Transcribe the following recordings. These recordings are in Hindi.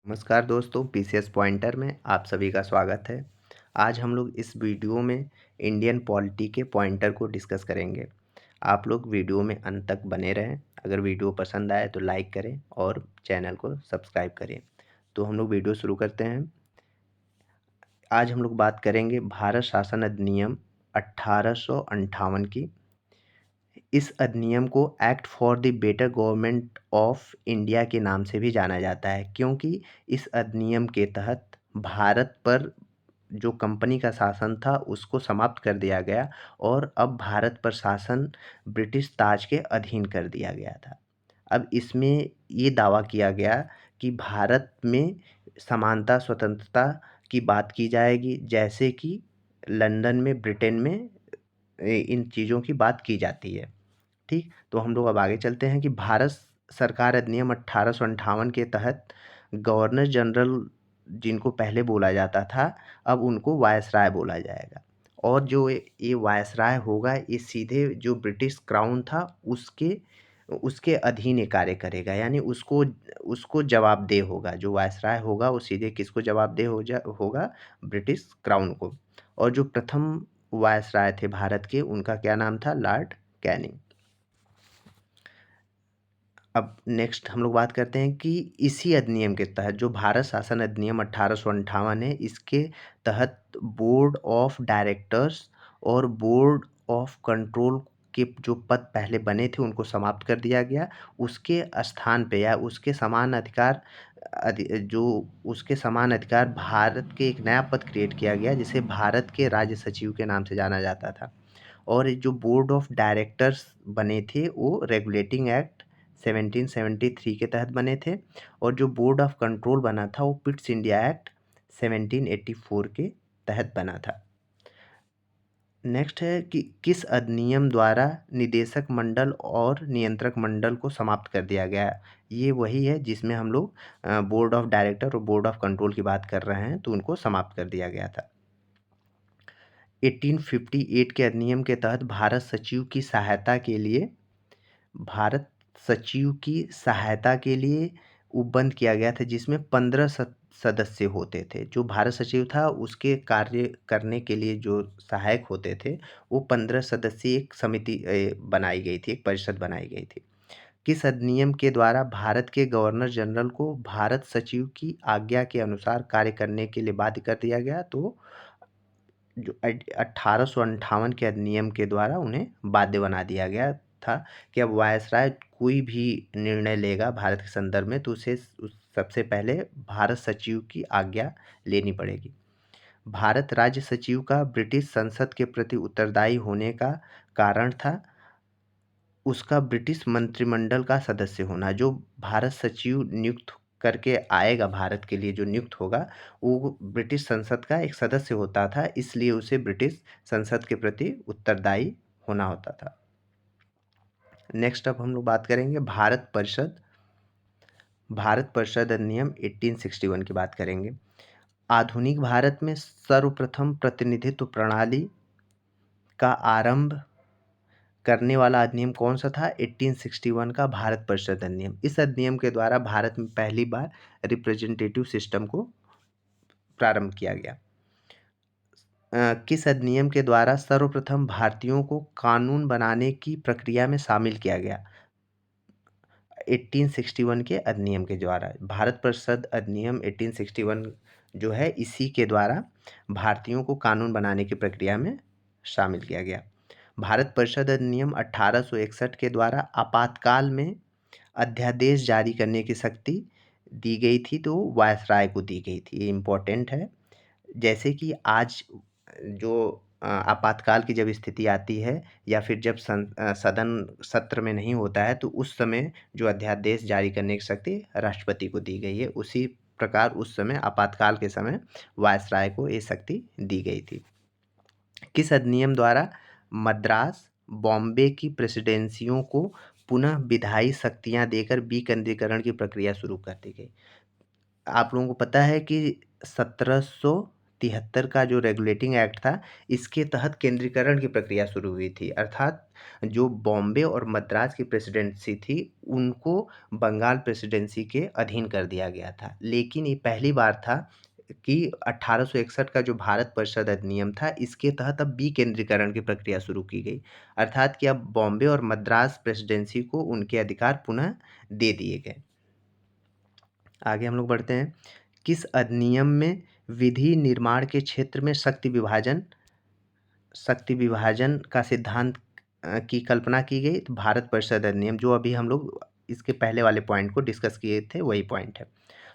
नमस्कार दोस्तों, पीसीएस पॉइंटर में आप सभी का स्वागत है। आज हम लोग इस वीडियो में इंडियन पॉलिटी के पॉइंटर को डिस्कस करेंगे। आप लोग वीडियो में अंत तक बने रहें। अगर वीडियो पसंद आए तो लाइक करें और चैनल को सब्सक्राइब करें। तो हम लोग वीडियो शुरू करते हैं। आज हम लोग बात करेंगे भारत शासन अधिनियम 1858 की। इस अधिनियम को act for the better government of India के नाम से भी जाना जाता है, क्योंकि इस अधिनियम के तहत भारत पर जो कंपनी का शासन था उसको समाप्त कर दिया गया और अब भारत पर शासन ब्रिटिश ताज के अधीन कर दिया गया था। अब इसमें ये दावा किया गया कि भारत में समानता स्वतंत्रता की बात की जाएगी, जैसे कि लंदन में, ब्रिटेन में इन चीज़ों की बात की जाती है। ठीक, तो हम लोग अब आगे चलते हैं कि भारत सरकार अधिनियम 1858 के तहत गवर्नर जनरल, जिनको पहले बोला जाता था, अब उनको वायसराय बोला जाएगा। और जो ये वायसराय होगा, ये सीधे जो ब्रिटिश क्राउन था उसके उसके अधीन ये कार्य करेगा, यानी उसको उसको जवाबदेह होगा। जो वायसराय होगा वो सीधे किसको जवाबदेह होगा? ब्रिटिश क्राउन को। और जो प्रथम वायसराय थे भारत के, उनका क्या नाम था? Lord Canning. अब नेक्स्ट हम लोग बात करते हैं कि इसी अधिनियम के तहत, जो भारत शासन अधिनियम 1858 है, इसके तहत बोर्ड ऑफ डायरेक्टर्स और बोर्ड ऑफ कंट्रोल के जो पद पहले बने थे उनको समाप्त कर दिया गया। उसके स्थान पे या उसके समान अधिकार भारत के एक नया पद क्रिएट किया गया, जिसे भारत के राज्य सचिव के नाम से जाना जाता था। और ये जो बोर्ड ऑफ डायरेक्टर्स बने थे वो रेगुलेटिंग एक्ट 1773 के तहत बने थे, और जो बोर्ड ऑफ कंट्रोल बना था वो पिट्स इंडिया एक्ट 1784 के तहत बना था। नेक्स्ट है कि किस अधिनियम द्वारा निदेशक मंडल और नियंत्रक मंडल को समाप्त कर दिया गया। ये वही है जिसमें हम लोग बोर्ड ऑफ डायरेक्टर और बोर्ड ऑफ कंट्रोल की बात कर रहे हैं, तो उनको समाप्त कर दिया गया था। 1858 के अधिनियम के तहत भारत सचिव की सहायता के लिए उपबंध किया गया था, जिसमें 15 सदस्य होते थे। जो भारत सचिव था उसके कार्य करने के लिए जो सहायक होते थे, वो 15 सदस्यीय एक समिति बनाई गई थी, एक परिषद बनाई गई थी। किस अधिनियम के द्वारा भारत के गवर्नर जनरल को भारत सचिव की आज्ञा के अनुसार कार्य करने के लिए बाध्य कर दिया गया? तो जो 1858 के अधिनियम के द्वारा उन्हें बाध्य बना दिया गया था कि अब वायसराय कोई भी निर्णय लेगा भारत के संदर्भ में, तो उसे सबसे पहले भारत सचिव की आज्ञा लेनी पड़ेगी। भारत राज्य सचिव का ब्रिटिश संसद के प्रति उत्तरदायी होने का कारण था उसका ब्रिटिश मंत्रिमंडल का सदस्य होना। जो भारत सचिव नियुक्त करके आएगा, भारत के लिए जो नियुक्त होगा, वो ब्रिटिश संसद का एक सदस्य होता था, इसलिए उसे ब्रिटिश संसद के प्रति उत्तरदायी होना होता था। नेक्स्ट अब हम लोग बात करेंगे भारत परिषद अधिनियम 1861 की बात करेंगे। आधुनिक भारत में सर्वप्रथम प्रतिनिधित्व प्रणाली का आरंभ करने वाला अधिनियम कौन सा था? 1861 का भारत परिषद अधिनियम। इस अधिनियम के द्वारा भारत में पहली बार रिप्रेजेंटेटिव सिस्टम को प्रारंभ किया गया। किस अधिनियम के द्वारा सर्वप्रथम भारतीयों को कानून बनाने की प्रक्रिया में शामिल किया गया? 1861 के अधिनियम के द्वारा। भारत परिषद अधिनियम 1861 जो है, इसी के द्वारा भारतीयों को कानून बनाने की प्रक्रिया में शामिल किया गया। भारत परिषद अधिनियम 1861 के द्वारा आपातकाल में अध्यादेश जारी करने की शक्ति दी गई थी, तो वायसराय को दी गई थी। ये इम्पोर्टेंट है। जैसे कि आज जो आपातकाल की जब स्थिति आती है या फिर जब सदन सत्र में नहीं होता है, तो उस समय जो अध्यादेश जारी करने की शक्ति राष्ट्रपति को दी गई है, उसी प्रकार उस समय आपातकाल के समय वायसराय को ये शक्ति दी गई थी। किस अधिनियम द्वारा मद्रास, बॉम्बे की प्रेसिडेंसियों को पुनः विधायी शक्तियां देकर विकेंद्रीकरण की प्रक्रिया शुरू कर दी गई? आप लोगों को पता है कि 17 1973 का जो रेगुलेटिंग एक्ट था, इसके तहत केंद्रीकरण की प्रक्रिया शुरू हुई थी। अर्थात जो बॉम्बे और मद्रास की प्रेसिडेंसी थी, उनको बंगाल प्रेसिडेंसी के अधीन कर दिया गया था। लेकिन ये पहली बार था कि 1861 का जो भारत परिषद अधिनियम था, इसके तहत अब विकेंद्रीकरण की प्रक्रिया शुरू की गई। अर्थात कि अब बॉम्बे और मद्रास प्रेसिडेंसी को उनके अधिकार पुनः दे दिए गए। आगे हम लोग बढ़ते हैं। किस अधिनियम में विधि निर्माण के क्षेत्र में शक्ति विभाजन का सिद्धांत की कल्पना की गई? तो भारत परिषद अधिनियम, जो अभी हम लोग इसके पहले वाले पॉइंट को डिस्कस किए थे, वही पॉइंट है।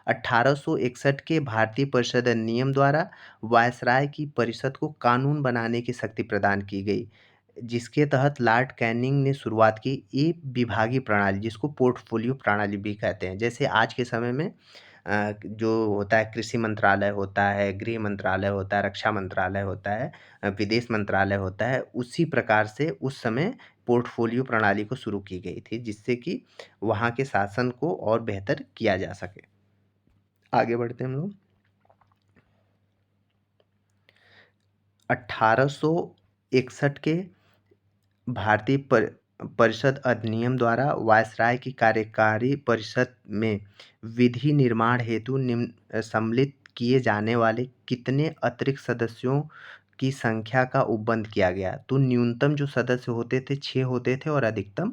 1861 के भारतीय परिषद अधिनियम द्वारा वायसराय की परिषद को कानून बनाने की शक्ति प्रदान की गई, जिसके तहत लॉर्ड कैनिंग ने शुरुआत की ये विभागीय प्रणाली, जिसको पोर्टफोलियो प्रणाली भी कहते हैं। जैसे आज के समय में जो होता है, कृषि मंत्रालय होता है, गृह मंत्रालय होता है, रक्षा मंत्रालय होता है, विदेश मंत्रालय होता है, उसी प्रकार से उस समय पोर्टफोलियो प्रणाली को शुरू की गई थी, जिससे कि वहाँ के शासन को और बेहतर किया जा सके। आगे बढ़ते हैं हम लोग। 1861 के भारतीय परिषद अधिनियम द्वारा वायसराय की कार्यकारी परिषद में विधि निर्माण हेतु निम्न सम्मिलित किए जाने वाले कितने अतिरिक्त सदस्यों की संख्या का उपबंध किया गया? तो न्यूनतम जो सदस्य होते थे 6 होते थे और अधिकतम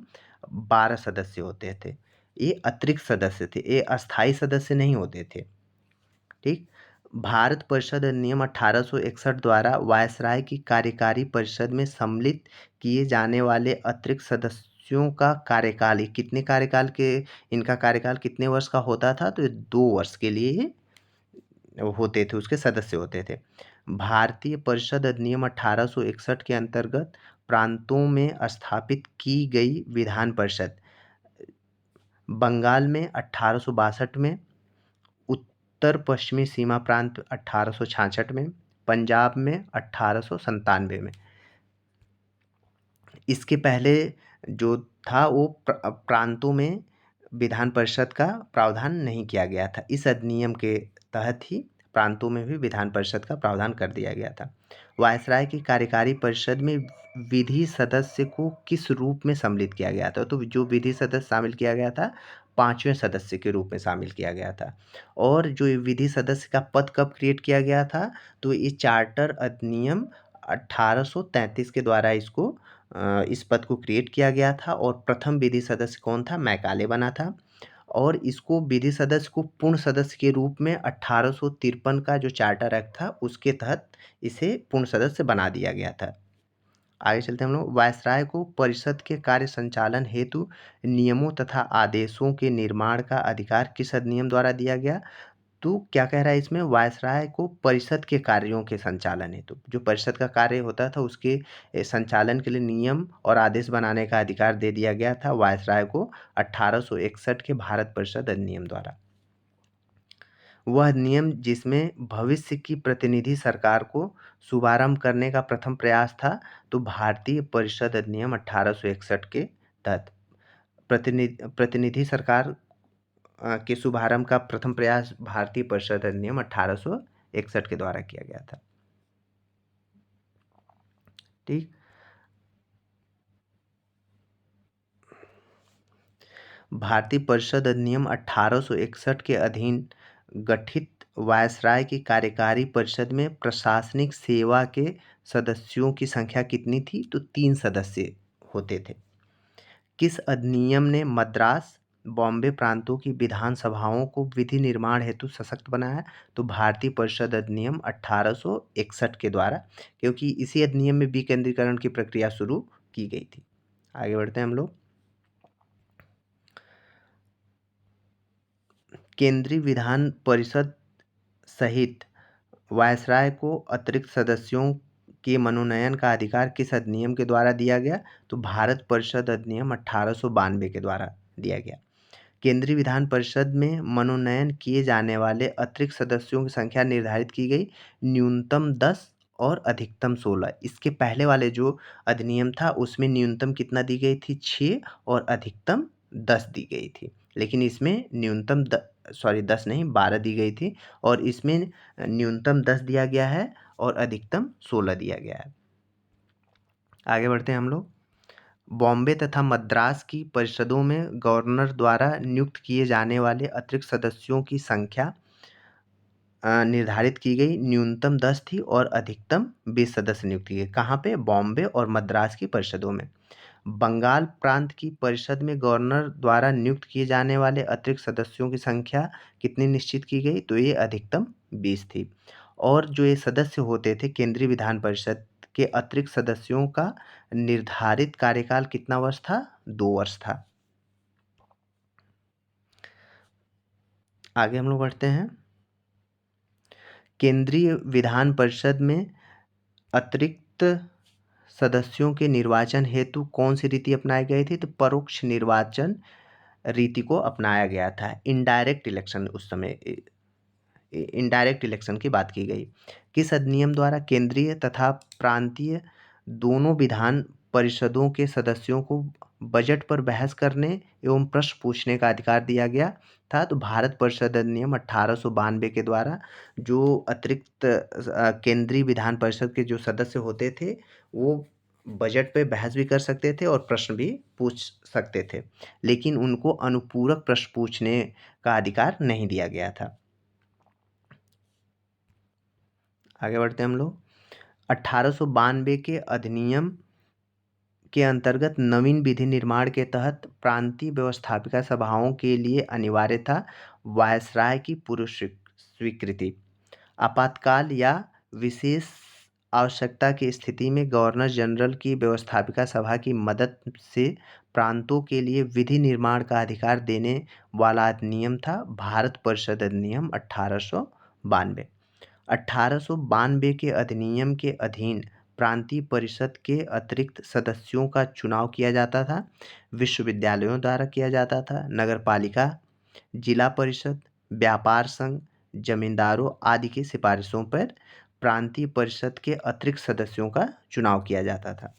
12 सदस्य होते थे। ये अतिरिक्त सदस्य थे, ये अस्थायी सदस्य नहीं होते थे। ठीक। भारत परिषद अधिनियम 1861 द्वारा वायसराय की कार्यकारी परिषद में सम्मिलित किए जाने वाले अतिरिक्त सदस्यों का कार्यकाल, ये कितने कार्यकाल के, इनका कार्यकाल कितने वर्ष का होता था? तो ये 2 वर्ष के लिए होते थे, उसके सदस्य होते थे। भारतीय परिषद अधिनियम 1861 के अंतर्गत प्रांतों में स्थापित की गई विधान परिषद बंगाल में 1862 में, उत्तर पश्चिमी सीमा प्रांत 1866 में, पंजाब में 1897 में। इसके पहले जो था वो प्रांतों में विधान परिषद का प्रावधान नहीं किया गया था। इस अधिनियम के तहत ही प्रांतों में भी विधान परिषद का प्रावधान कर दिया गया था। वायसराय की कार्यकारी परिषद में विधि सदस्य को किस रूप में सम्मिलित किया गया था? तो जो विधि सदस्य शामिल किया गया था, 5वें सदस्य के रूप में शामिल किया गया था। और जो ये विधि सदस्य का पद कब क्रिएट किया गया था? तो ये चार्टर अधिनियम 1833 के द्वारा इस पद को क्रिएट किया गया था। और प्रथम विधि सदस्य कौन था? मैकाले बना था। और इसको विधि सदस्य को पूर्ण सदस्य के रूप में 1853 का जो चार्टर एक्ट था, उसके तहत इसे पूर्ण सदस्य बना दिया गया था। आगे चलते हैं हम लोग। वायसराय को परिषद के कार्य संचालन हेतु नियमों तथा आदेशों के निर्माण का अधिकार किस अधिनियम द्वारा दिया गया? तो क्या कह रहा है इसमें? वायसराय को परिषद के कार्यों के संचालन हेतु, जो परिषद का कार्य होता था, उसके संचालन के लिए नियम और आदेश बनाने का अधिकार दे दिया गया था वायसराय को 1861 के भारत परिषद अधिनियम द्वारा। वह नियम जिसमें भविष्य की प्रतिनिधि सरकार को शुभारंभ करने का प्रथम प्रयास था, तो भारतीय परिषद अधिनियम 1861 के तहत प्रतिनिधि सरकार के शुभारंभ का प्रथम प्रयास भारतीय परिषद अधिनियम 1861 के द्वारा किया गया था। ठीक। भारतीय परिषद अधिनियम 1861 के अधीन गठित वायसराय की कार्यकारी परिषद में प्रशासनिक सेवा के सदस्यों की संख्या कितनी थी? तो 3 सदस्य होते थे। किस अधिनियम ने मद्रास, बॉम्बे प्रांतों की विधानसभाओं को विधि निर्माण हेतु सशक्त बनाया? तो भारतीय परिषद अधिनियम 1861 के द्वारा, क्योंकि इसी अधिनियम में विकेंद्रीकरण की प्रक्रिया शुरू की गई थी। आगे बढ़ते हैं हम लोग। केंद्रीय विधान परिषद सहित वायसराय को अतिरिक्त सदस्यों के मनोनयन का अधिकार किस अधिनियम के द्वारा दिया गया? तो भारत परिषद अधिनियम 1892 के द्वारा दिया गया। केंद्रीय विधान परिषद में मनोनयन किए जाने वाले अतिरिक्त सदस्यों की संख्या निर्धारित की गई, न्यूनतम 10 और अधिकतम 16। इसके पहले वाले जो अधिनियम था, उसमें न्यूनतम कितना दी गई थी? 6 और अधिकतम 10 दी गई थी। लेकिन इसमें न्यूनतम सॉरी 10 नहीं 12 दी गई थी, और इसमें न्यूनतम 10 दिया गया है और अधिकतम 16 दिया गया है। आगे बढ़ते हैं हम लोग। बॉम्बे तथा मद्रास की परिषदों में गवर्नर द्वारा नियुक्त किए जाने वाले अतिरिक्त सदस्यों की संख्या निर्धारित की गई, न्यूनतम 10 थी और अधिकतम 20 सदस्य नियुक्त किए गए। कहाँ पे? बॉम्बे और मद्रास की परिषदों में। बंगाल प्रांत की परिषद में गवर्नर द्वारा नियुक्त किए जाने वाले अतिरिक्त सदस्यों की संख्या कितनी निश्चित की गई? तो ये अधिकतम 20 थी। और जो ये सदस्य होते थे केंद्रीय विधान परिषद के अतिरिक्त सदस्यों का निर्धारित कार्यकाल कितना वर्ष था? 2 वर्ष था। आगे हम लोग बढ़ते हैं। केंद्रीय विधान परिषद में अतिरिक्त सदस्यों के निर्वाचन हेतु कौन सी रीति अपनाई गई थी? तो परोक्ष निर्वाचन रीति को अपनाया गया था। इनडायरेक्ट इलेक्शन, उस समय इनडायरेक्ट इलेक्शन की बात की गई। किस अधिनियम द्वारा केंद्रीय तथा प्रांतीय दोनों विधान परिषदों के सदस्यों को बजट पर बहस करने एवं प्रश्न पूछने का अधिकार दिया गया था? तो भारत परिषद अधिनियम 1892 के द्वारा जो अतिरिक्त केंद्रीय विधान परिषद के जो सदस्य होते थे वो बजट पे बहस भी कर सकते थे और प्रश्न भी पूछ सकते थे, लेकिन उनको अनुपूरक प्रश्न पूछने का अधिकार नहीं दिया गया था। आगे बढ़ते हैं हम लोग। 1892 के अधिनियम के अंतर्गत नवीन विधि निर्माण के तहत प्रांतीय व्यवस्थापिका सभाओं के लिए अनिवार्य था वायसराय की पूर्व स्वीकृति। आपातकाल या विशेष आवश्यकता की स्थिति में गवर्नर जनरल की व्यवस्थापिका सभा की मदद से प्रांतों के लिए विधि निर्माण का अधिकार देने वाला अधिनियम था भारत परिषद अधिनियम 1892। 1892 के अधिनियम के अधीन प्रांतीय परिषद के अतिरिक्त सदस्यों का चुनाव किया जाता था। विश्वविद्यालयों द्वारा किया जाता था। नगरपालिका, जिला परिषद, व्यापार संघ, जमींदारों आदि की सिफारिशों पर प्रांतीय परिषद के अतिरिक्त सदस्यों का चुनाव किया जाता था।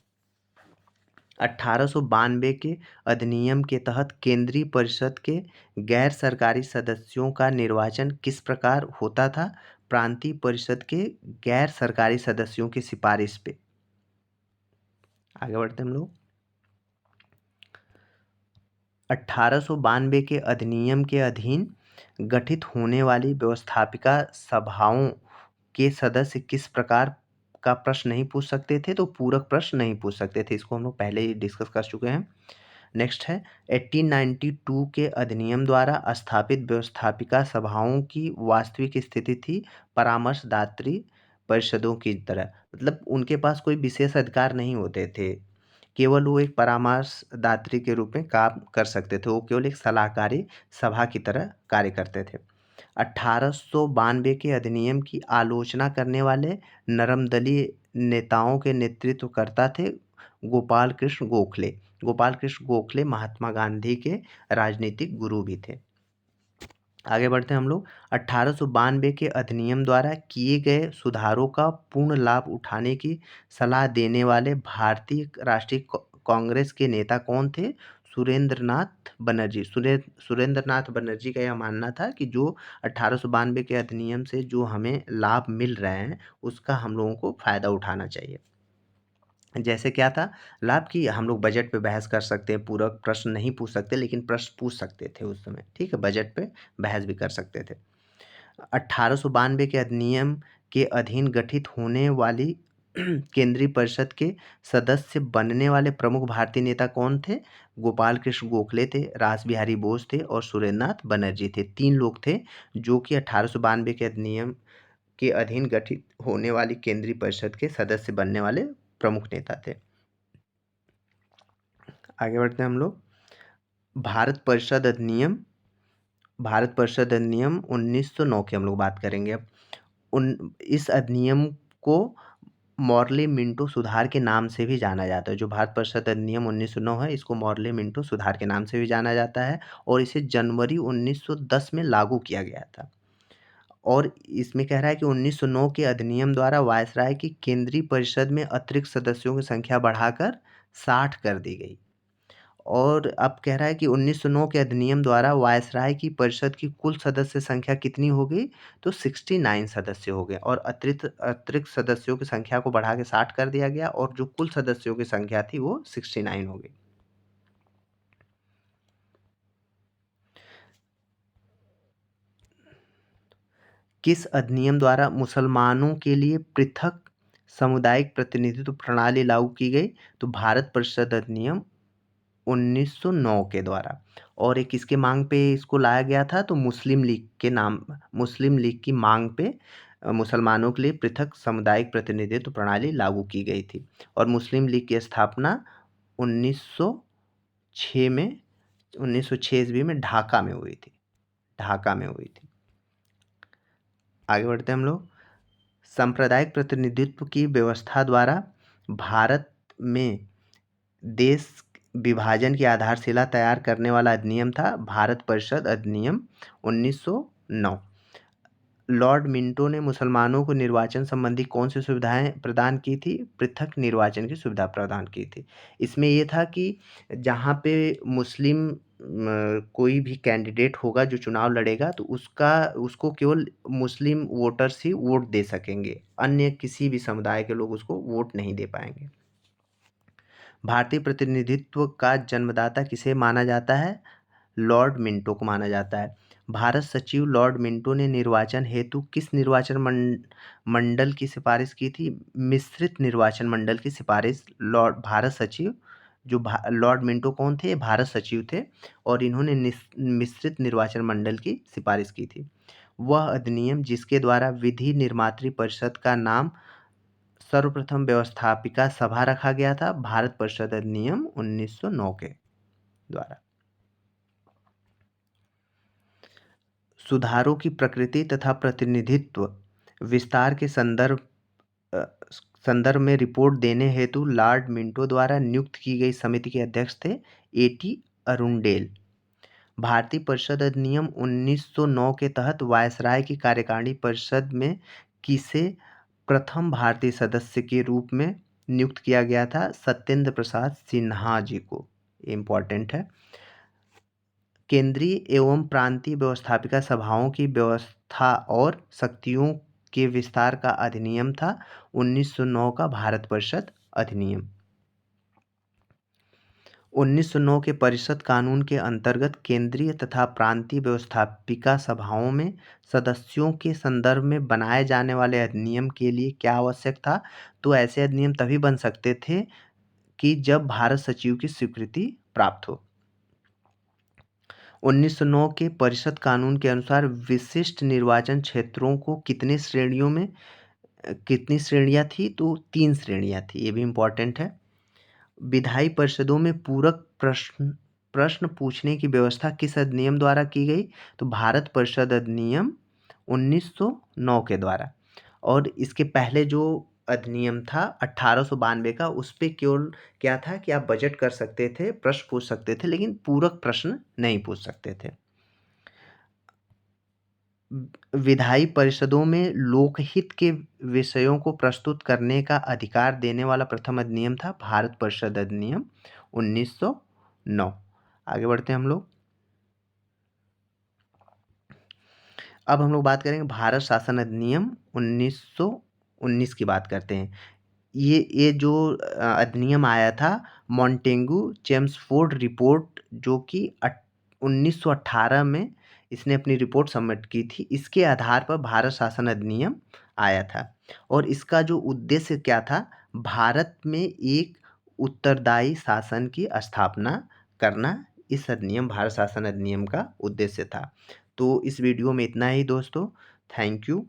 1892 के अधिनियम के तहत केंद्रीय परिषद के गैर सरकारी सदस्यों का निर्वाचन किस प्रकार होता था? प्रांतीय परिषद के गैर सरकारी सदस्यों की सिफारिश पे। आगे बढ़ते हम लोग। 1892 के अधिनियम के अधीन गठित होने वाली व्यवस्थापिका सभाओं के सदस्य किस प्रकार का प्रश्न नहीं पूछ सकते थे? तो पूरक प्रश्न नहीं पूछ सकते थे। इसको हम लोग पहले ही डिस्कस कर चुके हैं। नेक्स्ट है 1892 के अधिनियम द्वारा स्थापित व्यवस्थापिका सभाओं की वास्तविक स्थिति थी परामर्शदात्री परिषदों की तरह, मतलब उनके पास कोई विशेष अधिकार नहीं होते थे, केवल वो एक परामर्शदात्री के रूप में काम कर सकते थे। वो केवल एक सलाहकारी सभा की तरह कार्य करते थे। 1892 के अधिनियम की आलोचना करने वाले नरमदलीय नेताओं के नेतृत्व करता थे गोपाल कृष्ण गोखले। गोपाल कृष्ण गोखले महात्मा गांधी के राजनीतिक गुरु भी थे। आगे बढ़ते हैं हम लोग। 1892 के अधिनियम द्वारा किए गए सुधारों का पूर्ण लाभ उठाने की सलाह देने वाले भारतीय राष्ट्रीय कांग्रेस के नेता कौन थे? सुरेंद्रनाथ बनर्जी। सुरेंद्रनाथ बनर्जी का यह मानना था कि जो 1892 के अधिनियम से जो हमें लाभ मिल रहे हैं उसका हम लोगों को फायदा उठाना चाहिए। जैसे क्या था लाभ? कि हम लोग बजट पे बहस कर सकते हैं, पूरक प्रश्न नहीं पूछ सकते लेकिन प्रश्न पूछ सकते थे उस समय, ठीक है, बजट पे बहस भी कर सकते थे। 1892 के अधिनियम के अधीन गठित होने वाली केंद्रीय परिषद के सदस्य बनने वाले प्रमुख भारतीय नेता कौन थे? गोपाल कृष्ण गोखले थे, रास बिहारी बोस थे और सुरेंद्रनाथ बनर्जी थे। 3 लोग थे जो कि 1892 के अधिनियम के अधीन गठित होने वाली केंद्रीय परिषद के सदस्य बनने वाले प्रमुख नेता थे। आगे बढ़ते हैं हम लोग। भारत परिषद अधिनियम 1909 की हम लोग बात करेंगे अब। इस अधिनियम को मॉर्ले मिंटो सुधार के नाम से भी जाना जाता है। जो भारत परिषद अधिनियम 1909 है इसको मॉर्ले मिंटो सुधार के नाम से भी जाना जाता है और इसे जनवरी 1910 में लागू किया गया था। और इसमें कह रहा है कि 1909 के अधिनियम द्वारा वायसराय की केंद्रीय परिषद में अतिरिक्त सदस्यों की संख्या बढ़ाकर 60 कर दी गई और अब कह रहा है कि 1909 के अधिनियम द्वारा वायसराय की परिषद की कुल सदस्य संख्या कितनी हो गई? तो 69 सदस्य हो गए और अतिरिक्त अतिरिक्त सदस्यों की संख्या को बढ़ा के 60 कर दिया गया और जो कुल सदस्यों की संख्या थी वो 69 हो गई। किस अधिनियम द्वारा मुसलमानों के लिए पृथक सामुदायिक प्रतिनिधित्व प्रणाली लागू की गई? तो भारत परिषद अधिनियम 1909 के द्वारा। और एक किसके मांग पे इसको लाया गया था? तो मुस्लिम लीग की मांग पे मुसलमानों के लिए पृथक सामुदायिक प्रतिनिधित्व प्रणाली लागू की गई थी और मुस्लिम लीग की स्थापना 1906 में 1906 ईस्वी में ढाका में हुई थी। ढाका में हुई थी। आगे बढ़ते हैं हम लोग। सांप्रदायिक प्रतिनिधित्व की व्यवस्था द्वारा भारत में देश विभाजन की आधारशिला तैयार करने वाला अधिनियम था भारत परिषद अधिनियम 1909। लॉर्ड मिंटो ने मुसलमानों को निर्वाचन संबंधी कौन सी सुविधाएं प्रदान की थी? पृथक निर्वाचन की सुविधा प्रदान की थी। इसमें ये था कि जहाँ पे मुस्लिम कोई भी कैंडिडेट होगा जो चुनाव लड़ेगा तो उसको केवल मुस्लिम वोटर्स ही वोट दे सकेंगे, अन्य किसी भी समुदाय के लोग उसको वोट नहीं दे पाएंगे। भारतीय प्रतिनिधित्व का जन्मदाता किसे माना जाता है? लॉर्ड मिंटो को माना जाता है। भारत सचिव लॉर्ड मिंटो ने निर्वाचन हेतु किस निर्वाचन मंडल की सिफारिश की थी? मिश्रित निर्वाचन मंडल की सिफारिश भारत सचिव लॉर्ड मिंटो कौन थे? भारत सचिव थे और इन्होंने मिश्रित निर्वाचन मंडल की सिफारिश की थी। वह अधिनियम जिसके द्वारा विधि निर्मात्री परिषद का नाम सर्वप्रथम व्यवस्थापिका सभा रखा गया था, भारत परिषद अधिनियम 1909 के द्वारा। सुधारों की प्रकृति तथा प्रतिनिधित्व विस्तार के संदर्भ में रिपोर्ट देने हेतु लॉर्ड मिंटो द्वारा नियुक्त की गई समिति के अध्यक्ष थे एटी अरुंडेल। भारतीय परिषद अधिनियम 1909 के तहत वायसराय की कार्यकारिणी परिषद में किसे प्रथम भारतीय सदस्य के रूप में नियुक्त किया गया था? सत्येंद्र प्रसाद सिन्हा जी को। इम्पॉर्टेंट है। केंद्रीय एवं प्रांतीय व्यवस्थापिका सभाओं की व्यवस्था और शक्तियों के विस्तार का अधिनियम था 1909 का भारत परिषद अधिनियम। 1909 के परिषद कानून के अंतर्गत केंद्रीय तथा प्रांतीय व्यवस्थापिका सभाओं में सदस्यों के संदर्भ में बनाए जाने वाले अधिनियम के लिए क्या आवश्यक था? तो ऐसे अधिनियम तभी बन सकते थे कि जब भारत सचिव की स्वीकृति प्राप्त हो। 1909 के परिषद कानून के अनुसार विशिष्ट निर्वाचन क्षेत्रों को कितनी श्रेणियां थी? तो 3 श्रेणियां थी। ये भी इम्पोर्टेंट है। विधायी परिषदों में पूरक प्रश्न पूछने की व्यवस्था किस अधिनियम द्वारा की गई? तो भारत परिषद अधिनियम 1909 के द्वारा। और इसके पहले जो अधिनियम था 1892 का, उस पे केवल क्या था कि आप बजट कर सकते थे, प्रश्न पूछ सकते थे, लेकिन पूरक प्रश्न नहीं पूछ सकते थे। विधायी परिषदों में लोकहित के विषयों को प्रस्तुत करने का अधिकार देने वाला प्रथम अधिनियम था भारत परिषद अधिनियम 1909। आगे बढ़ते हैं हम लोग। अब हम लोग बात करेंगे भारत शासन अधिनियम 1919 की बात करते हैं। ये जो अधिनियम आया था मॉन्टेगू चेम्सफोर्ड रिपोर्ट, जो कि 1918 में इसने अपनी रिपोर्ट सबमिट की थी। इसके आधार पर भारत शासन अधिनियम आया था और इसका जो उद्देश्य क्या था? भारत में एक उत्तरदायी शासन की स्थापना करना इस अधिनियम भारत शासन अधिनियम का उद्देश्य था। तो इस वीडियो में इतना ही दोस्तों। Thank you.